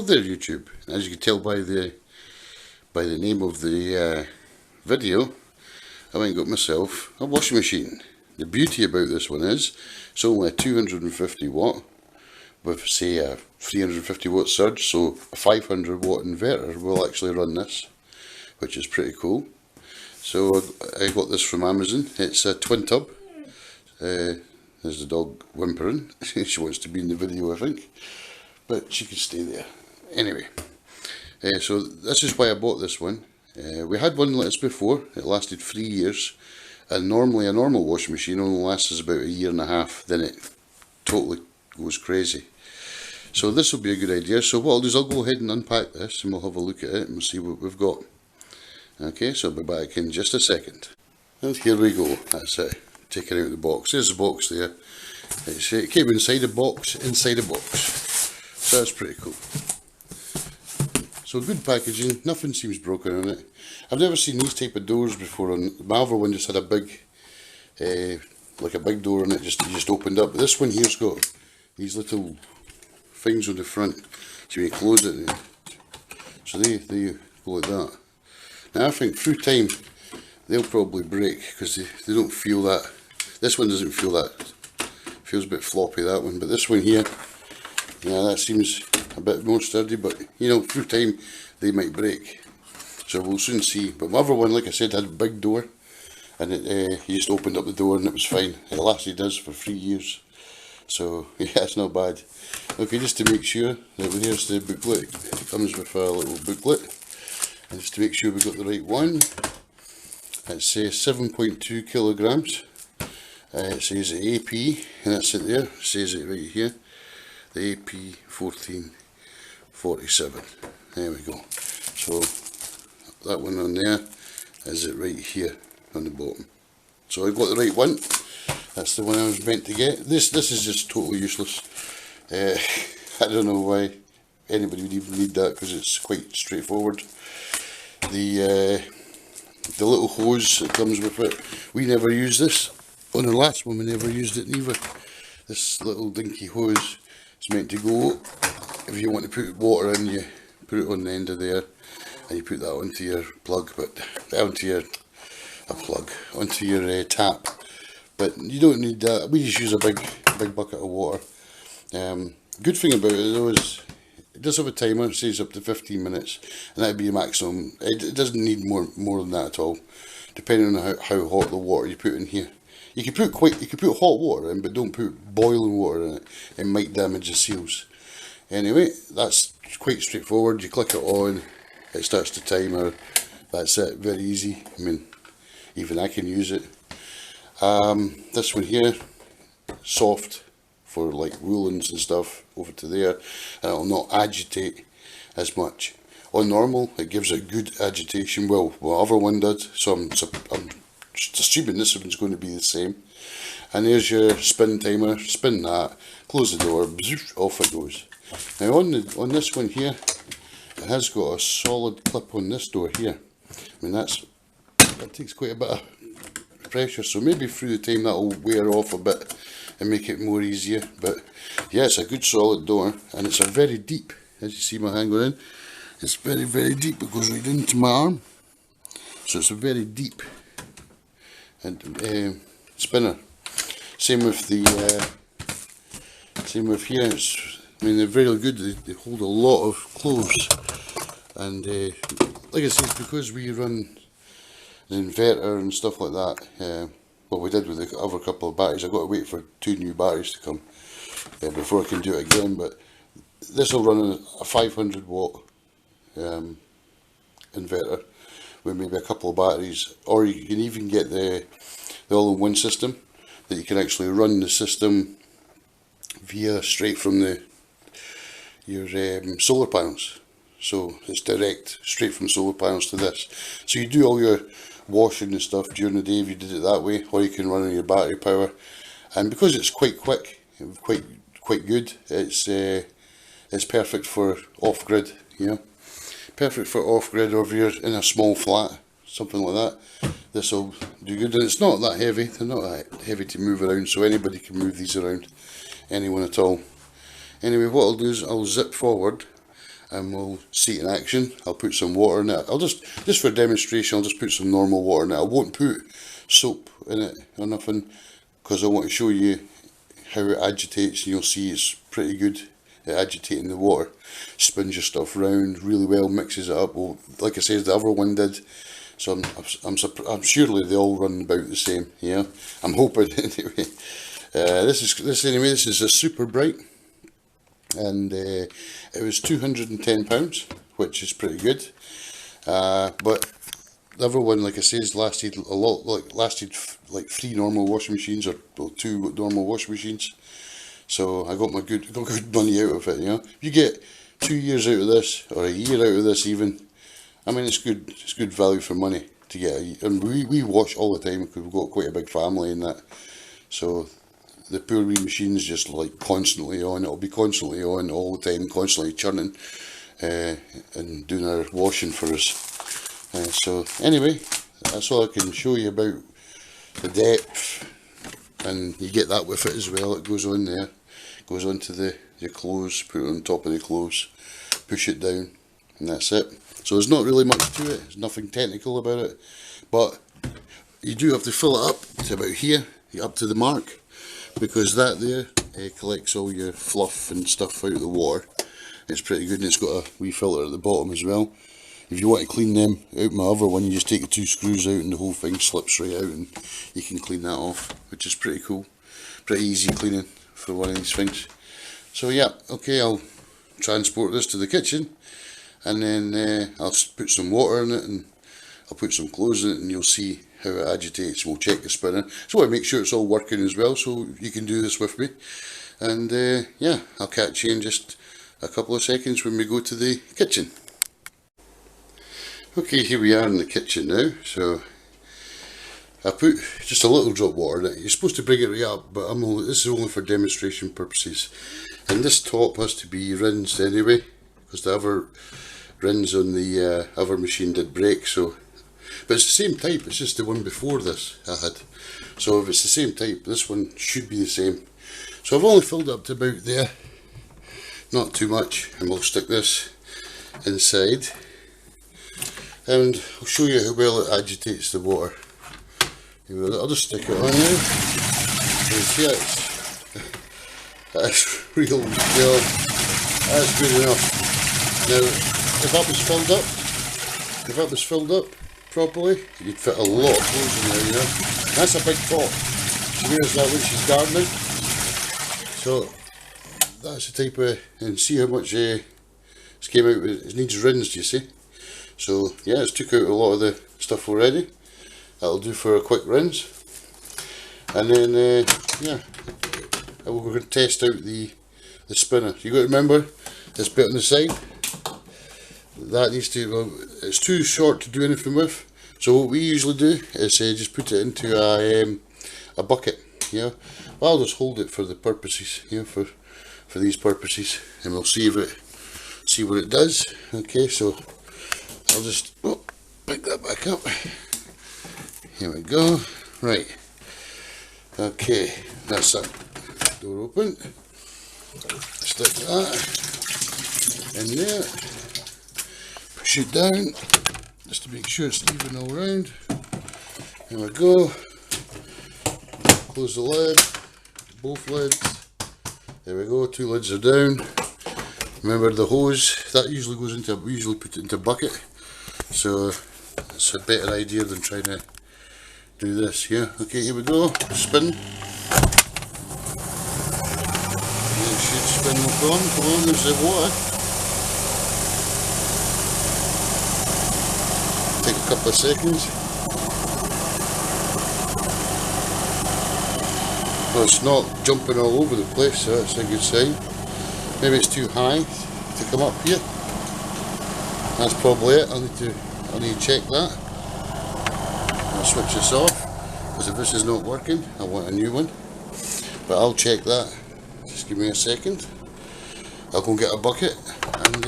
there, YouTube. As you can tell by the name of the video, I went and got myself a washing machine. The beauty about this one is it's only a 250 watt with, say, a 350 watt surge, so a 500 watt inverter will actually run this, which is pretty cool. So I got this from Amazon. It's a twin tub. There's the dog whimpering. She wants to be in the video, I think, but she can stay there. Anyway, so this is why I bought this one. We had one like this before. It lasted 3 years, and normally a normal washing machine only lasts about a year and a half, then it totally goes crazy. So this will be a good idea. So what I'll do is I'll go ahead and unpack this and we'll have a look at it and we'll see what we've got. Okay, so I'll be back in just a second. And here we go. That's it. Taking out the box. There's the box there. It came inside a box, so that's pretty cool. So good packaging, nothing seems broken on it. I've never seen these type of doors before. My other one just had a big, like a big door on it, you just opened up. But this one here's got these little things on the front, so you close it. So they go like that. Now I think through time they'll probably break because they don't feel that. This one doesn't feel that. Feels a bit floppy, that one, but this one here, yeah, that seems a bit more sturdy, but you know, through time they might break, so we'll soon see. But my other one, like I said, had a big door, and he just opened up the door and it was fine. It lasted us for 3 years, so yeah, it's not bad. Okay, just to make sure that here's the booklet. It comes with a little booklet, and just to make sure we got the right one. It says 7.2 kilograms. It says the AP, and that's it there. It says it right here. The AP 1447. There we go. So that one on there is it right here on the bottom. So I got the right one. That's the one I was meant to get. This is just totally useless. I don't know why anybody would even need that, because it's quite straightforward. The little hose that comes with it, we never use this. On the last one we never used it neither. This little dinky hose is meant to go, if you want to put water in, you put it on the end of there and you put that onto your plug, onto your tap. But you don't need that. We just use a big bucket of water. Good thing about it though is it does have a timer. It says up to 15 minutes, and that'd be a maximum. It doesn't need more than that at all, depending on how hot the water you put in here. You can put hot water in, but don't put boiling water in it. It might damage the seals. Anyway, that's quite straightforward. You click it on, it starts the timer. That's it. Very easy. I mean, even I can use it. This one here, soft for like woolens and stuff over to there, and it'll not agitate as much. On normal, it gives a good agitation. Well, the other one did, so I'm assuming this one's going to be the same. And there's your spin timer. Spin that, close the door, off it goes. Now on this one here, it has got a solid clip on this door here. I mean, that takes quite a bit of pressure, so maybe through the time that will wear off a bit and make it more easier. But yeah, it's a good solid door, and it's a very deep, as you see my hand going in, it's very deep. It goes right into my arm, so it's a very deep and spinner. Same with here. I mean, they're very good. They hold a lot of clothes, and like I said, because we run the inverter and stuff like that, what we did with the other couple of batteries, I've got to wait for 2 new batteries to come before I can do it again. But this will run on a 500 watt inverter with maybe a couple of batteries, or you can even get the all-in-one system, that you can actually run the system via straight from your solar panels. So it's direct straight from solar panels to this. So you do all your washing and stuff during the day if you did it that way, or you can run on your battery power. And because it's quite quick, quite good, it's perfect for off-grid. You know, perfect for off-grid, or if you're in a small flat, something like that. This will do good, and it's not that heavy. They're not that heavy to move around, so anybody can move these around, anyone at all. Anyway, what I'll do is I'll zip forward and we'll see it in action. I'll put some water in it. I'll just for demonstration, I'll just put some normal water in it. I won't put soap in it or nothing, because I want to show you how it agitates, and you'll see it's pretty good at agitating the water. Spins your stuff round really well, mixes it up. Well, like I said, the other one did. So I'm surely they all run about the same. Yeah, I'm hoping anyway. This is a superbrite, and it was £210, which is pretty good. But the other one, like I said, lasted a lot. Lasted like 3 normal washing machines, or 2 normal washing machines. So I got good money out of it. You know, if you get 2 years out of this, or a year out of this, even, I mean, it's good. It's good value for money to get. And we wash all the time because we've got quite a big family and that. So the poor wee machine's just like constantly on. It'll be constantly on all the time, constantly churning and doing our washing for us. So anyway, that's all I can show you about the depth, and you get that with it as well. It goes on there, goes onto the clothes, put it on top of the clothes, push it down, and that's it. So there's not really much to it, there's nothing technical about it, but you do have to fill it up to about here, up to the mark, because that there collects all your fluff and stuff out of the water. It's pretty good, and it's got a wee filter at the bottom as well. If you want to clean them out, my other one, you just take the 2 screws out and the whole thing slips right out, and you can clean that off, which is pretty cool. Pretty easy cleaning for one of these things. So yeah, okay, I'll transport this to the kitchen, and then I'll put some water in it, and I'll put some clothes in it, and you'll see how it agitates. We'll check the spinner. So I want to make sure it's all working as well, so you can do this with me. And yeah, I'll catch you in just a couple of seconds when we go to the kitchen. Okay, here we are in the kitchen now. So I put just a little drop of water in it. You're supposed to bring it right up, but this is only for demonstration purposes. And this top has to be rinsed anyway, because the other rinse on the other machine did break. So, but it's the same type. It's just the one before this I had. So if it's the same type, this one should be the same. So I've only filled up to about there, not too much, and we'll stick this inside. And I'll show you how well it agitates the water. I'll just stick it on now. Yeah, that's real, well, that's good enough. Now, if that was filled up properly, you'd fit a lot of clothes in there, you know. That's a big pot. So there's that when she's gardening. So that's the type of, and see how much it's came out with. It needs rinsed, you see. So yeah, it's took out a lot of the stuff already. That'll do for a quick rinse. And then yeah, we're going to test out the spinner. You got to remember this bit on the side. That needs to, well, it's too short to do anything with. So what we usually do is just put it into a bucket. Yeah, well, I'll just hold it for the purposes. Yeah, for these purposes, and we'll see what it does. Okay, so I'll just pick that back up. Here we go. Right. Okay, that's that door open. Stick that in there. Push it down just to make sure it's even all round. Here we go. Close the lid. Both lids. There we go. 2 lids are down. Remember the hose that usually goes into. We usually put it into a bucket. So it's a better idea than trying to do this. Yeah. Okay. Here we go. Spin. It should spin no problem. Come on. There's the water. Take a couple of seconds. Well, it's not jumping all over the place, so that's a good sign. Maybe it's too high to come up here. That's probably it. I need to check that. I'll switch this off, because if this is not working, I want a new one. But I'll check that. Just give me a second. I'll go and get a bucket, and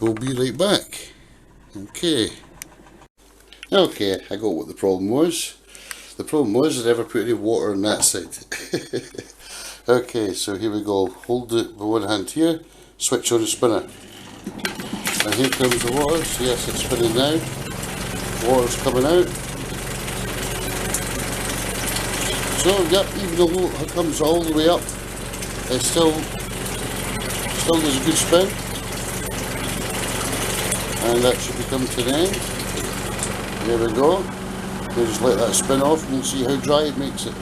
we'll be right back. Okay. Okay, I got what the problem was. The problem was I never put any water on that side. Okay, so here we go. Hold it with one hand here, switch on the spinner. And here comes the water. So yes, it's spinning now. Water's coming out. So yep, even though it comes all the way up, it still does a good spin. And that should be coming to an end. There we go. We'll just let that spin off and we'll see how dry it makes it.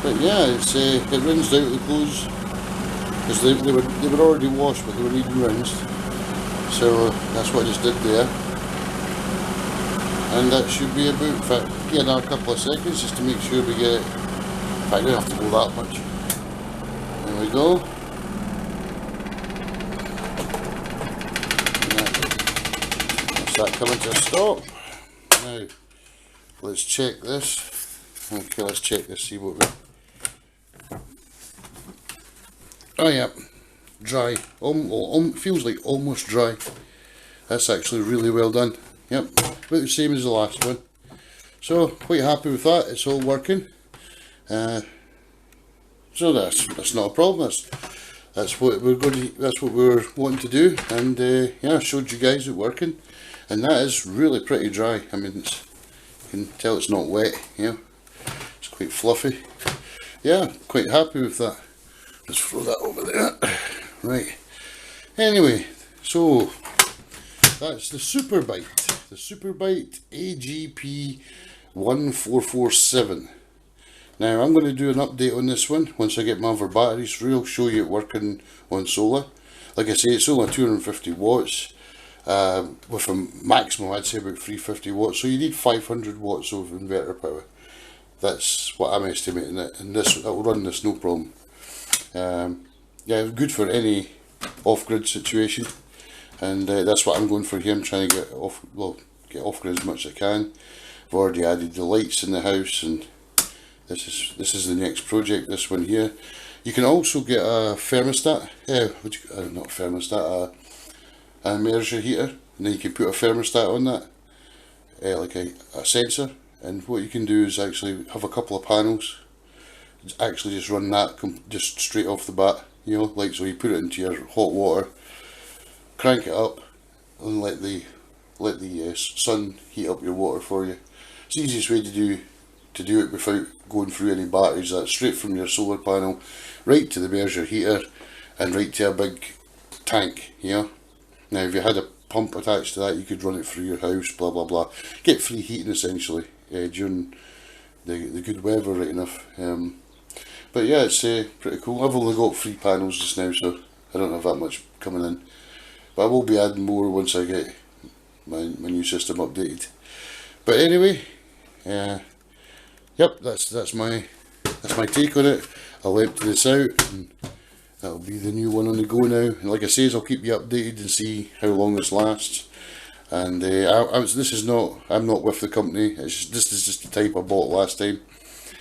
But yeah, it rinsed out the clothes because they were already washed, but they were needing rinsed. So that's what I just did there. And that should be about, for another couple of seconds just to make sure we get it. In fact, I don't have to go that much. There we go. That's that coming to a stop. Now, let's check this. Okay, let's check this, see what we... Oh yeah, dry. Feels like almost dry. That's actually really well done. Yep, about the same as the last one. So, quite happy with that, it's all working. So that's not a problem. That's what we're wanting to do, and yeah, I showed you guys it working, and that is really pretty dry. I mean, you can tell it's not wet. Yeah, it's quite fluffy. Yeah, quite happy with that. Just throw that over there. Right. Anyway, so that's the superbrite. The superbrite AGP 1447. Now I'm going to do an update on this one once I get my other batteries through. I'll show you it working on solar. Like I say, it's only 250 watts with a maximum, I'd say about 350 watts. So you need 500 watts of inverter power. That's what I'm estimating it, and this will run this no problem. Yeah, good for any off-grid situation, and that's what I'm going for here. I'm trying to get off-grid as much as I can. I've already added the lights in the house, and this is the next project, this one here. You can also get a thermostat, not a thermostat, a immersion heater, and then you can put a thermostat on that, like a sensor, and what you can do is actually have a couple of panels, actually just run that just straight off the bat, you know, like so you put it into your hot water, crank it up, and let the sun heat up your water for you. It's the easiest way to do it without going through any batteries. That's straight from your solar panel right to the immersion heater and right to a big tank, you know. Now if you had a pump attached to that, you could run it through your house, blah blah blah. Get free heating essentially during the good weather, right enough. But yeah, it's pretty cool. I've only got 3 panels just now, so I don't have that much coming in, but I will be adding more once I get my new system updated. But anyway, yep, that's my take on it. I'll empty this out, and that'll be the new one on the go now. And like I say, I'll keep you updated and see how long this lasts. And I'm not with the company. This is just the type I bought last time,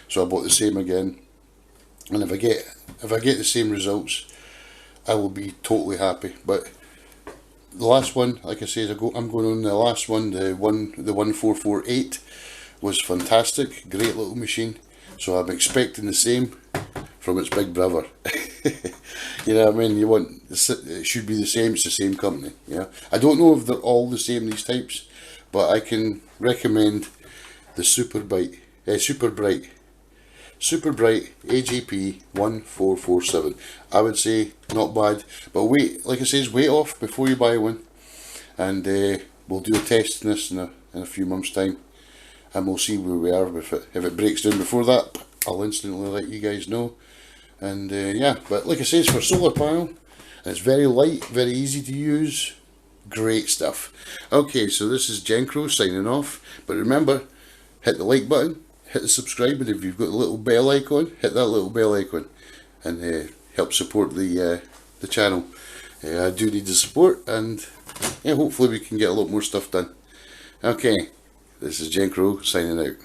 so I bought the same again. And if I get the same results, I will be totally happy. But the last one, like I said, I'm going on the last one, the 1448, was fantastic, great little machine. So I'm expecting the same from its big brother. You know what I mean? It should be the same. It's the same company. Yeah. I don't know if they're all the same, these types, but I can recommend the superbrite AGP 1447. I would say not bad, but wait, like I says, wait off before you buy one, and we'll do a test in this in a few months' time, and we'll see where we are with it. If it breaks down before that, I'll instantly let you guys know. And yeah, but like I say, it's for solar panel, and it's very light, very easy to use, great stuff. Okay, so this is Gencro signing off, but remember, hit the like button, hit the subscribe, and if you've got the little bell icon, hit that little bell icon, and help support the channel. I do need the support, and yeah, hopefully we can get a lot more stuff done. Okay, this is Gencro signing out.